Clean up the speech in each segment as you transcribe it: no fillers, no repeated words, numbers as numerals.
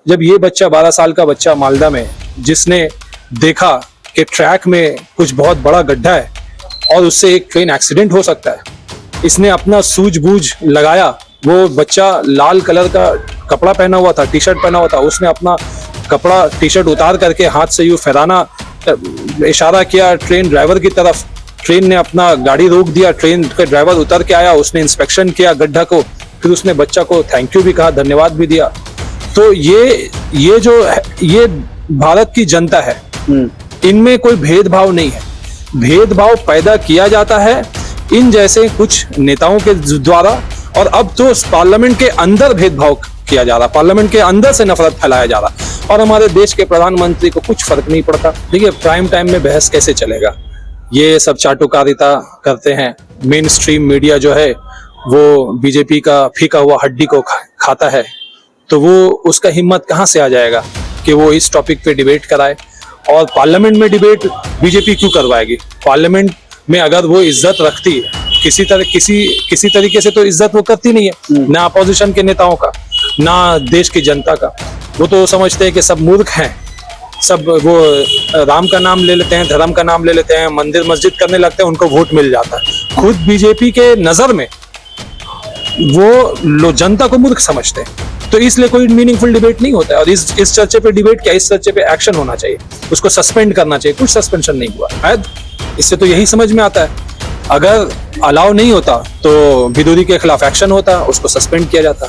जब ये बच्चा 12 साल का बच्चा मालदा में, जिसने देखा कि ट्रैक में कुछ बहुत बड़ा गड्ढा है और उससे एक ट्रेन एक्सीडेंट हो सकता है, इसने अपना सूझबूझ लगाया। वो बच्चा लाल कलर का कपड़ा पहना हुआ था, टी शर्ट पहना हुआ था, उसने अपना कपड़ा टी शर्ट उतार करके हाथ से यूं फहराना इशारा किया ट्रेन ड्राइवर की तरफ। ट्रेन ने अपना गाड़ी रोक दिया, ट्रेन का ड्राइवर उतर के आया, उसने इंस्पेक्शन किया गड्ढा को, फिर उसने बच्चा को थैंक यू भी कहा, धन्यवाद भी दिया। तो ये जो ये भारत की जनता है, इनमें कोई भेदभाव नहीं है। भेदभाव पैदा किया जाता है इन जैसे कुछ नेताओं के द्वारा, और अब तो पार्लियामेंट के अंदर भेदभाव किया जा रहा, पार्लियामेंट के अंदर से नफरत फैलाया जा रहा, और हमारे देश के प्रधानमंत्री को कुछ फर्क नहीं पड़ता। देखिए, प्राइम टाइम में बहस कैसे चलेगा, ये सब चाटुकारिता करते हैं। मेन स्ट्रीम मीडिया जो है वो बीजेपी का फीका हुआ हड्डी को खाता है, तो वो उसका हिम्मत कहाँ से आ जाएगा कि वो इस टॉपिक पे डिबेट कराए। और पार्लियामेंट में डिबेट बीजेपी क्यों करवाएगी? पार्लियामेंट में अगर वो इज्जत रखती है किसी तरीके से, तो इज्जत वो करती नहीं है, ना अपोजिशन के नेताओं का, ना देश की जनता का। वो तो समझते हैं कि सब मूर्ख हैं, सब वो राम का नाम ले लेते हैं, धर्म का नाम ले लेते हैं, मंदिर मस्जिद करने लगते हैं, उनको वोट मिल जाता है। खुद बीजेपी के नजर में वो जनता को मूर्ख समझते हैं, तो इसलिए कोई मीनिंगफुल डिबेट नहीं होता है। और इस चर्चे पे डिबेट क्या, इस चर्चे पे एक्शन होना चाहिए, उसको सस्पेंड करना चाहिए। कुछ सस्पेंशन नहीं हुआ शायद, इससे तो यही समझ में आता है। अगर अलाउ नहीं होता तो विरोधी के खिलाफ एक्शन होता, उसको सस्पेंड किया जाता।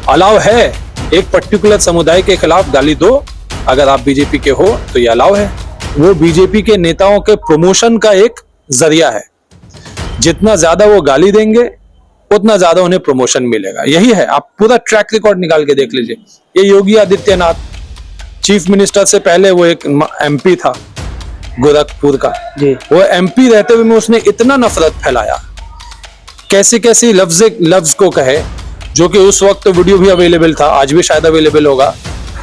अलाउ है, एक पर्टिकुलर समुदाय के खिलाफ गाली दो, अगर आप बीजेपी के हो तो ये अलाउ है। वो बीजेपी के नेताओं के प्रमोशन का एक जरिया है। जितना ज्यादा वो गाली देंगे उतना ज्यादा उन्हें प्रमोशन मिलेगा। यही है, आप पूरा ट्रैक रिकॉर्ड निकाल के देख लीजिए। ये योगी आदित्यनाथ, चीफ मिनिस्टर से पहले वो एक एमपी था गोरखपुर का, वो एमपी रहते हुए में उसने इतना नफरत फैलाया, कैसे कैसे लफ्ज को कहे, जो कि उस वक्त तो वीडियो भी अवेलेबल था, आज भी शायद अवेलेबल होगा,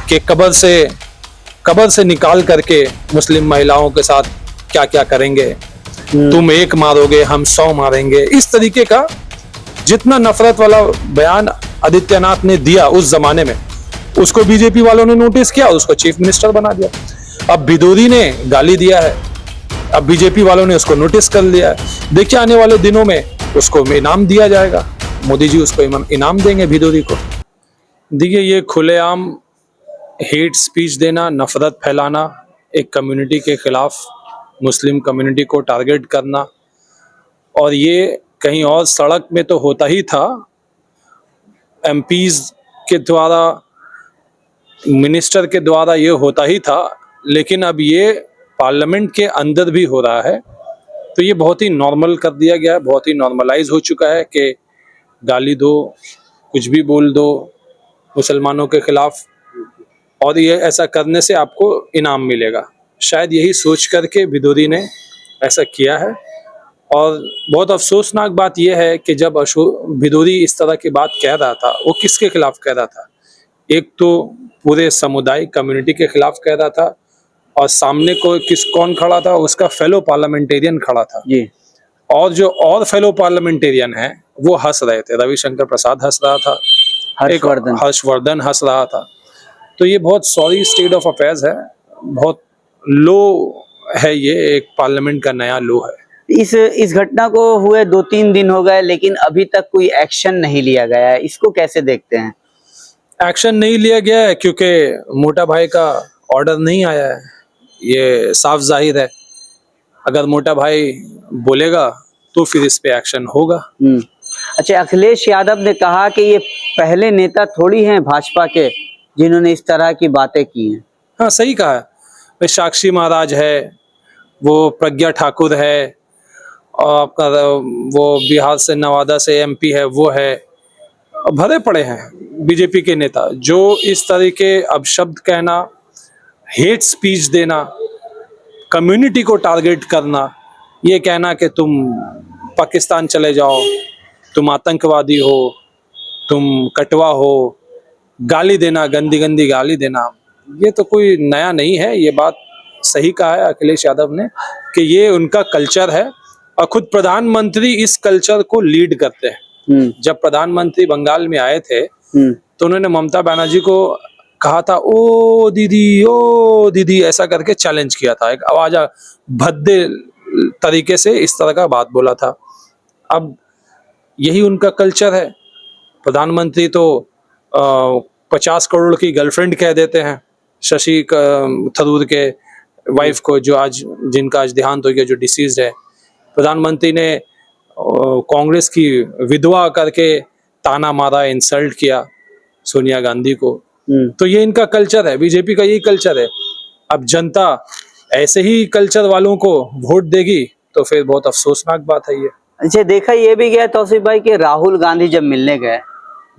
कि कब्र से निकाल करके मुस्लिम महिलाओं के साथ क्या क्या करेंगे, तुम एक मारोगे हम 100 मारेंगे। इस तरीके का जितना नफरत वाला बयान आदित्यनाथ ने दिया उस जमाने में, उसको बीजेपी वालों ने नोटिस किया और उसको चीफ मिनिस्टर बना दिया। अब भिदोरी ने गाली दिया है, अब बीजेपी वालों ने उसको नोटिस कर लिया है। देखिए, आने वाले दिनों में उसको इनाम दिया जाएगा, मोदी जी उसको इनाम देंगे भिदोरी को। देखिए, ये खुलेआम हेट स्पीच देना, नफरत फैलाना, एक कम्युनिटी के खिलाफ मुस्लिम कम्युनिटी को टारगेट करना, और ये कहीं और सड़क में तो होता ही था, एमपीज के द्वारा, मिनिस्टर के द्वारा ये होता ही था, लेकिन अब ये पार्लियामेंट के अंदर भी हो रहा है। तो ये बहुत ही नॉर्मल कर दिया गया है, बहुत ही नॉर्मलाइज हो चुका है कि गाली दो, कुछ भी बोल दो मुसलमानों के खिलाफ, और ये ऐसा करने से आपको इनाम मिलेगा। शायद यही सोच करके भिदोरी ने ऐसा किया है। और बहुत अफसोसनाक बात यह है कि जब भिदोरी इस तरह की बात कह रहा था, वो किसके खिलाफ कह रहा था? एक तो पूरे समुदाय कम्युनिटी के खिलाफ कह रहा था, और सामने कौन खड़ा था? उसका फेलो पार्लियामेंटेरियन खड़ा था जी। और जो और फेलो पार्लियामेंटेरियन है वो हंस रहे थे। रविशंकर प्रसाद हंस रहा था, हर्षवर्धन हंस रहा था। तो ये बहुत सॉरी स्टेट ऑफ अफेयर्स है, बहुत लो है, ये एक पार्लियामेंट का नया लो है। इस घटना को हुए 2-3 दिन हो गए, लेकिन अभी तक कोई एक्शन नहीं लिया गया है, इसको कैसे देखते हैं? एक्शन नहीं लिया गया है क्योंकि मोटा भाई का ऑर्डर नहीं आया है, ये साफ जाहिर है। अगर मोटा भाई बोलेगा तो फिर इस पे एक्शन होगा। अच्छा, अखिलेश यादव ने कहा कि ये पहले नेता थोड़ी हैं भाजपा के जिन्होंने इस तरह की बातें की हैं। हाँ, सही कहा। साक्षी महाराज है, वो प्रज्ञा ठाकुर है, और आपका वो बिहार से नवादा से एमपी है, वो है, भरे पड़े हैं बीजेपी के नेता जो इस तरीके अब शब्द कहना, हेट स्पीच देना, कम्युनिटी को टारगेट करना, ये कहना कि तुम पाकिस्तान चले जाओ, तुम आतंकवादी हो, तुम कटवा हो, गाली देना, गंदी गंदी गाली देना, ये तो कोई नया नहीं है। ये बात सही कहा है अखिलेश यादव ने कि ये उनका कल्चर है, और खुद प्रधानमंत्री इस कल्चर को लीड करते हैं। जब प्रधानमंत्री बंगाल में आए थे तो उन्होंने ममता बनर्जी को कहा था ओ दीदी ऐसा करके चैलेंज किया था, एक आवाज भद्दे तरीके से इस तरह का बात बोला था। अब यही उनका कल्चर है। प्रधानमंत्री तो 50 करोड़ की गर्लफ्रेंड कह देते हैं शशि थरूर के वाइफ को, जो आज जिनका आज देहांत हो गया, जो डिसीज है। प्रधानमंत्री ने कांग्रेस की विधवा करके ताना मारा, इंसल्ट किया सोनिया गांधी को। तो ये इनका कल्चर है, बीजेपी का यही कल्चर है। अब जनता ऐसे ही कल्चर वालों को वोट देगी तो फिर बहुत अफसोसनाक बात है ये। अच्छा, देखा ये भी गया तौसीफ भाई कि राहुल गांधी जब मिलने गए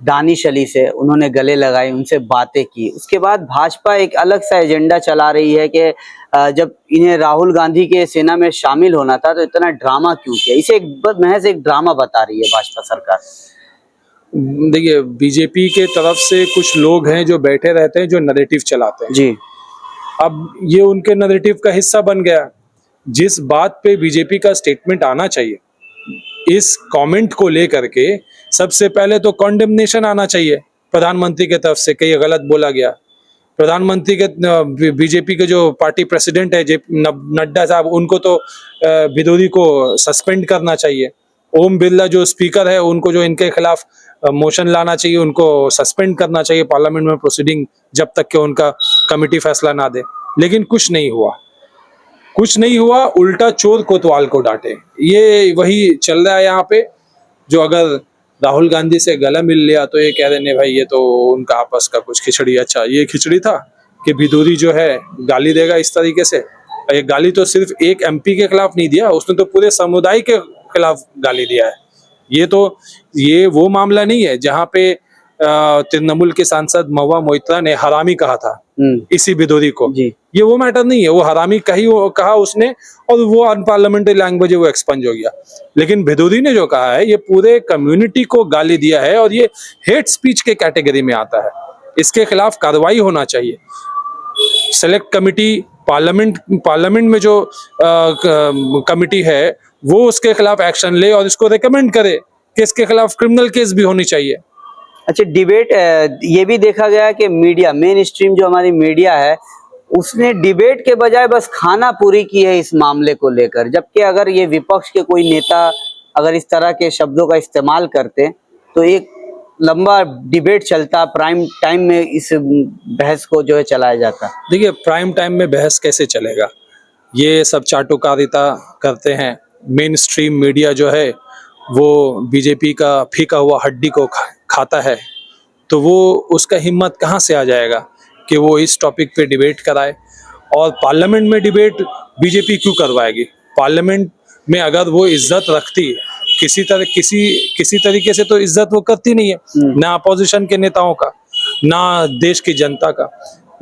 दानिश अली से, उन्होंने गले लगाए, उनसे बातें की। उसके बाद भाजपा एक अलग सा एजेंडा चला रही है कि जब इन्हें राहुल गांधी के सेना में शामिल होना था तो इतना ड्रामा क्यों किया। इसे महज एक ड्रामा बता रही है भाजपा सरकार। देखिए, बीजेपी के तरफ से कुछ लोग हैं जो बैठे रहते हैं, जो नैरेटिव चलाते हैं जी। अब ये उनके नैरेटिव का हिस्सा बन गया। जिस बात पे बीजेपी का स्टेटमेंट आना चाहिए, इस कमेंट को लेकर के सबसे पहले तो कॉन्डेमनेशन आना चाहिए प्रधानमंत्री के तरफ से कि ये गलत बोला गया। प्रधानमंत्री के बीजेपी के जो पार्टी प्रेसिडेंट है नड्डा साहब, उनको तो भिदोरी को सस्पेंड करना चाहिए। ओम बिरला जो स्पीकर है, उनको जो इनके खिलाफ मोशन लाना चाहिए, उनको सस्पेंड करना चाहिए पार्लियामेंट में प्रोसीडिंग, जब तक कि उनका कमेटी फैसला ना दे। लेकिन कुछ नहीं हुआ, उल्टा चोर कोतवाल को डांटे। ये वही चल रहा है यहाँ पे। जो अगर राहुल गांधी से गला मिल लिया तो ये कह देने भाई ये तो उनका आपस का कुछ खिचड़ी। अच्छा, ये खिचड़ी था कि भिदोरी जो है गाली देगा इस तरीके से। ये गाली तो सिर्फ एक एमपी के खिलाफ नहीं दिया, उसने तो पूरे समुदाय के खिलाफ गाली दिया है। ये वो मामला नहीं है जहाँ पे तृणमूल के सांसद महुआ मोइत्रा ने हरामी कहा था इसी भिदोरी को। ये वो मैटर नहीं है, वो हरामी कहा उसने और वो अनपार्लियामेंट्री लैंग्वेज है, वो एक्सपंज हो गया। लेकिन भिदोरी ने जो कहा है, ये पूरे कम्युनिटी को गाली दिया है और ये हेट स्पीच के कैटेगरी में आता है। इसके खिलाफ कार्रवाई होना चाहिए। सेलेक्ट कमिटी पार्लियामेंट में जो कमिटी है वो उसके खिलाफ एक्शन ले और इसको रिकमेंड करे कि इसके खिलाफ क्रिमिनल केस भी होनी चाहिए। अच्छा, डिबेट ये भी देखा गया कि मीडिया, मेन स्ट्रीम जो हमारी मीडिया है, उसने डिबेट के बजाय बस खाना पूरी की है इस मामले को लेकर। जबकि अगर ये विपक्ष के कोई नेता अगर इस तरह के शब्दों का इस्तेमाल करते तो एक लंबा डिबेट चलता, प्राइम टाइम में इस बहस को जो है चलाया जाता। देखिए, प्राइम टाइम में बहस कैसे चलेगा? ये सब चाटुकारिता करते हैं। मेन स्ट्रीम मीडिया जो है वो बीजेपी का फीका हुआ हड्डी को खाता है, तो वो उसका हिम्मत कहाँ से आ जाएगा कि वो इस टॉपिक पे डिबेट कराए। और पार्लियामेंट में डिबेट बीजेपी क्यों करवाएगी? पार्लियामेंट में अगर वो इज्जत रखती किसी तरीके से, तो इज्जत वो करती नहीं है, ना अपोजिशन के नेताओं का, ना देश की जनता का।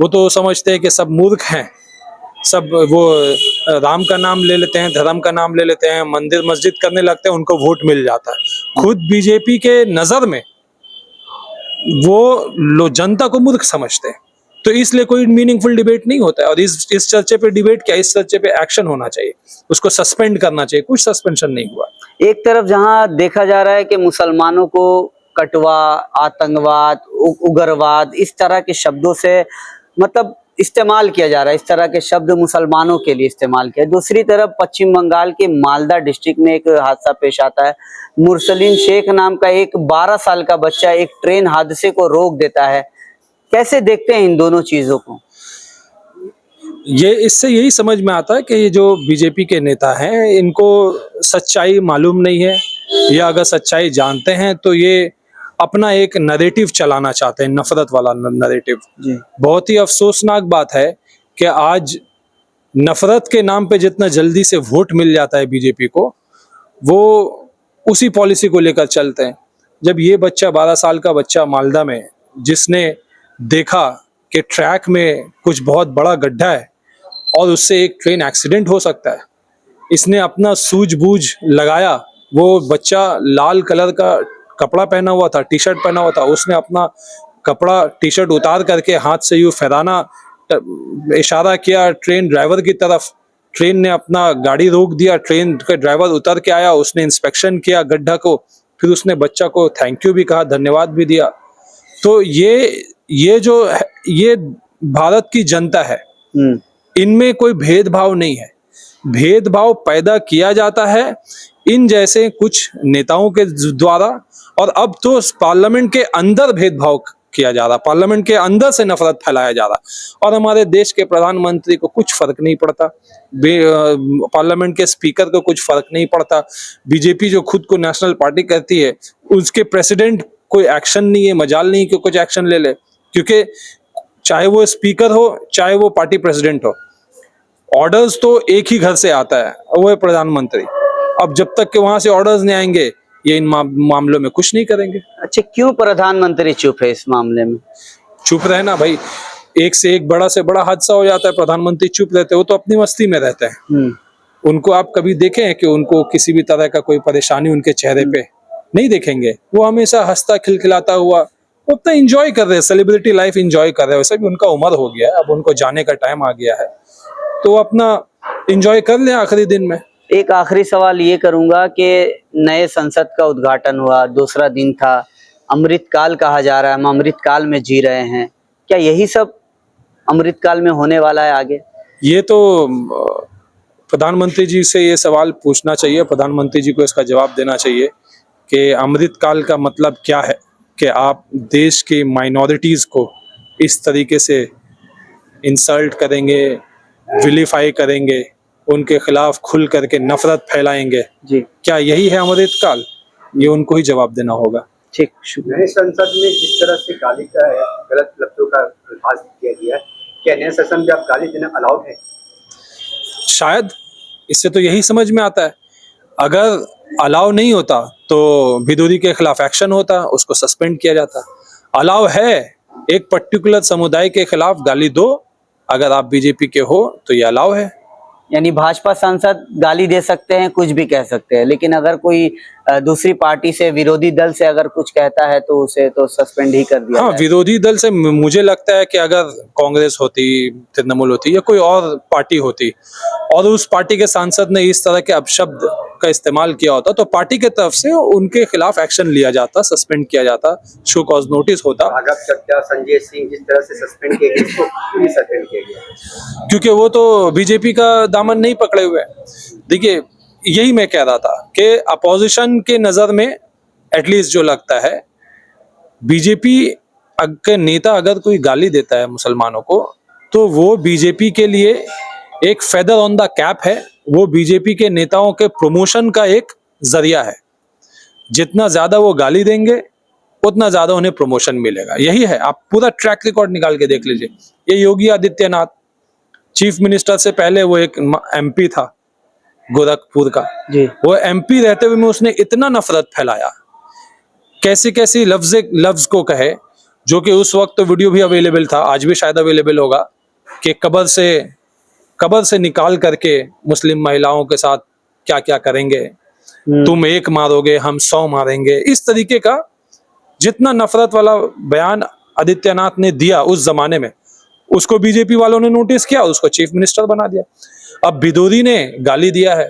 वो तो समझते हैं कि सब मूर्ख हैं, सब वो राम का नाम ले लेते हैं, धर्म का नाम ले लेते हैं, मंदिर मस्जिद करने लगते हैं, उनको वोट मिल जाता है। खुद बीजेपी के नजर में वो जनता को मूर्ख समझते हैं, तो इसलिए कोई मीनिंगफुल डिबेट नहीं होता है। और इस चर्चे पे डिबेट क्या, इस चर्चे पे एक्शन होना चाहिए, उसको सस्पेंड करना चाहिए। कुछ सस्पेंशन नहीं हुआ। एक तरफ जहां देखा जा रहा है कि मुसलमानों को कटवा, आतंकवाद, उग्रवाद, इस तरह के शब्दों से मतलब इस्तेमाल किया जा रहा है, इस तरह के शब्द मुसलमानों के लिए इस्तेमाल किया। दूसरी तरफ पश्चिम बंगाल के मालदा डिस्ट्रिक्ट में एक हादसा पेश आता है। मुरसलीन शेख नाम का एक 12 साल का बच्चा एक ट्रेन हादसे को रोक देता है। कैसे देखते हैं इन दोनों चीजों को? इससे यही समझ में आता है कि ये जो बीजेपी के नेता हैं, इनको सच्चाई मालूम नहीं है, या अगर सच्चाई जानते हैं तो ये अपना एक नैरेटिव चलाना चाहते हैं, नफरत वाला नैरेटिव। बहुत ही अफसोसनाक बात है कि आज नफरत के नाम पे जितना जल्दी से वोट मिल जाता है बीजेपी को, वो उसी पॉलिसी को लेकर चलते हैं। जब ये बच्चा 12 साल का बच्चा मालदा में, जिसने देखा कि ट्रैक में कुछ बहुत बड़ा गड्ढा है और उससे एक ट्रेन एक्सीडेंट हो सकता है, इसने अपना सूझबूझ लगाया। वो बच्चा लाल कलर का कपड़ा पहना हुआ था, टी शर्ट पहना हुआ था, उसने अपना कपड़ा टी शर्ट उतार करके हाथ से यूं फहराना इशारा किया ट्रेन ड्राइवर की तरफ। ट्रेन ने अपना गाड़ी रोक दिया, ट्रेन का ड्राइवर उतर के आया, उसने इंस्पेक्शन किया गड्ढा को, फिर उसने बच्चा को थैंक यू भी कहा, धन्यवाद भी दिया। तो ये जो ये भारत की जनता है, इनमें कोई भेदभाव नहीं है। भेदभाव पैदा किया जाता है इन जैसे कुछ नेताओं के द्वारा, और अब तो पार्लियामेंट के अंदर भेदभाव किया जा रहा, पार्लियामेंट के अंदर से नफरत फैलाया जा रहा, और हमारे देश के प्रधानमंत्री को कुछ फर्क नहीं पड़ता, पार्लियामेंट के स्पीकर को कुछ फर्क नहीं पड़ता, बीजेपी जो खुद को नेशनल पार्टी कहती है उसके प्रेसिडेंट कोई एक्शन नहीं है, मजाल नहीं कि कुछ एक्शन ले ले, क्योंकि चाहे वो स्पीकर हो चाहे वो पार्टी प्रेसिडेंट हो, ऑर्डर्स तो एक ही घर से आता है, वो है प्रधानमंत्री। अब जब तक के वहां से ऑर्डर्स नहीं आएंगे ये इन मामलों में कुछ नहीं करेंगे। अच्छा, क्यों प्रधानमंत्री चुप है इस मामले में? चुप रहना भाई, एक से एक बड़ा से बड़ा हादसा हो जाता है, प्रधानमंत्री चुप रहते हैं, वो तो अपनी मस्ती में रहते हैं। उनको आप कभी देखें कि उनको किसी भी तरह का कोई परेशानी उनके चेहरे पे नहीं देखेंगे, वो हमेशा हंसता खिलखिलाता हुआ वो अपना एंजॉय कर रहे हैं, सेलिब्रिटी लाइफ एंजॉय कर रहे हैं। वैसे भी उनका उम्र हो गया है, अब उनको जाने का टाइम आ गया है, तो वो अपना एंजॉय कर ले आखिरी दिन में। एक आखिरी सवाल ये करूंगा कि नए संसद का उद्घाटन हुआ, दूसरा दिन था, अमृतकाल कहा जा रहा है, हम अमृतकाल में जी रहे हैं, क्या यही सब अमृतकाल में होने वाला है आगे? ये तो प्रधानमंत्री जी से ये सवाल पूछना चाहिए, प्रधानमंत्री जी को इसका जवाब देना चाहिए कि अमृतकाल का मतलब क्या है, कि आप देश के माइनॉरिटीज को इस तरीके से इंसल्ट करेंगे, विलीफाई करेंगे, उनके खिलाफ खुल करके नफरत फैलाएंगे जी, क्या यही है अमृतकाल? ये उनको ही जवाब देना होगा। ठीक, शुक्रिया। नए संसद में जिस तरह से गाली का गलत लफ्जों का अल्फाज किया गया है, क्या नए सदन में आप गाली देना अलाउड है? शायद इससे तो यही समझ में आता है, अगर अलाउ नहीं होता तो भिदोरी के खिलाफ एक्शन होता, उसको सस्पेंड किया जाता। अलाउ है, एक पर्टिकुलर समुदाय के खिलाफ गाली दो, अगर आप बीजेपी के हो तो ये अलाउ है। यानी भाजपा सांसद गाली दे सकते हैं, कुछ भी कह सकते हैं, लेकिन अगर कोई दूसरी पार्टी से, विरोधी दल से अगर कुछ कहता है तो उसे तो सस्पेंड ही कर दिया हाँ, जाए। विरोधी दल से मुझे लगता है कि अगर कांग्रेस होती, तृणमूल होती या कोई और पार्टी होती और उस पार्टी के सांसद ने इस तरह के अपशब्द का इस्तेमाल किया होता तो पार्टी के तरफ से उनके खिलाफ एक्शन लिया जाता, सस्पेंड किया जाता, शो कॉज नोटिस होता। राघव चड्ढा, संजय सिंह जिस तरह से सस्पेंड किए गए, इसको क्यों नहीं सस्पेंड किया गया? क्योंकि वो तो बीजेपी का दामन नहीं पकड़े हुए। देखिए, यही मैं कह रहा था कि अपोजिशन के नजर में एटलीस्ट जो लगता है, बीजेपी के नेता अगर कोई गाली देता है मुसलमानों को तो वो बीजेपी के लिए एक फेदर ऑन द कैप है, वो बीजेपी के नेताओं के प्रमोशन का एक जरिया है। जितना ज्यादा वो गाली देंगे उतना ज्यादा उन्हें प्रमोशन मिलेगा। यही है, आप पूरा ट्रैक रिकॉर्ड निकाल के देख लीजिए। ये योगी आदित्यनाथ चीफ मिनिस्टर से पहले वो एक एमपी था गोरखपुर का जी, वो एमपी रहते हुए में उसने इतना नफरत फैलाया, कैसे कैसे लफ्ज को कहे, जो कि उस वक्त तो वीडियो भी अवेलेबल था, आज भी शायद अवेलेबल होगा, कि कब्र से निकाल करके मुस्लिम महिलाओं के साथ क्या क्या करेंगे, तुम एक मारोगे हम 100 मारेंगे। इस तरीके का जितना नफरत वाला बयान आदित्यनाथ ने दिया उस जमाने में, उसको बीजेपी वालों ने नोटिस किया, उसको चीफ मिनिस्टर बना दिया। अब भिदोरी ने गाली दिया है,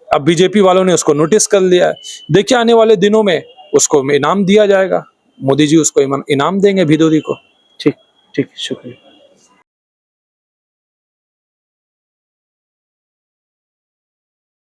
अब बीजेपी वालों ने उसको नोटिस कर लिया है। देखिए आने वाले दिनों में उसको इनाम दिया जाएगा, मोदी जी उसको इनाम देंगे भिदोरी को। ठीक ठीक, शुक्रिया।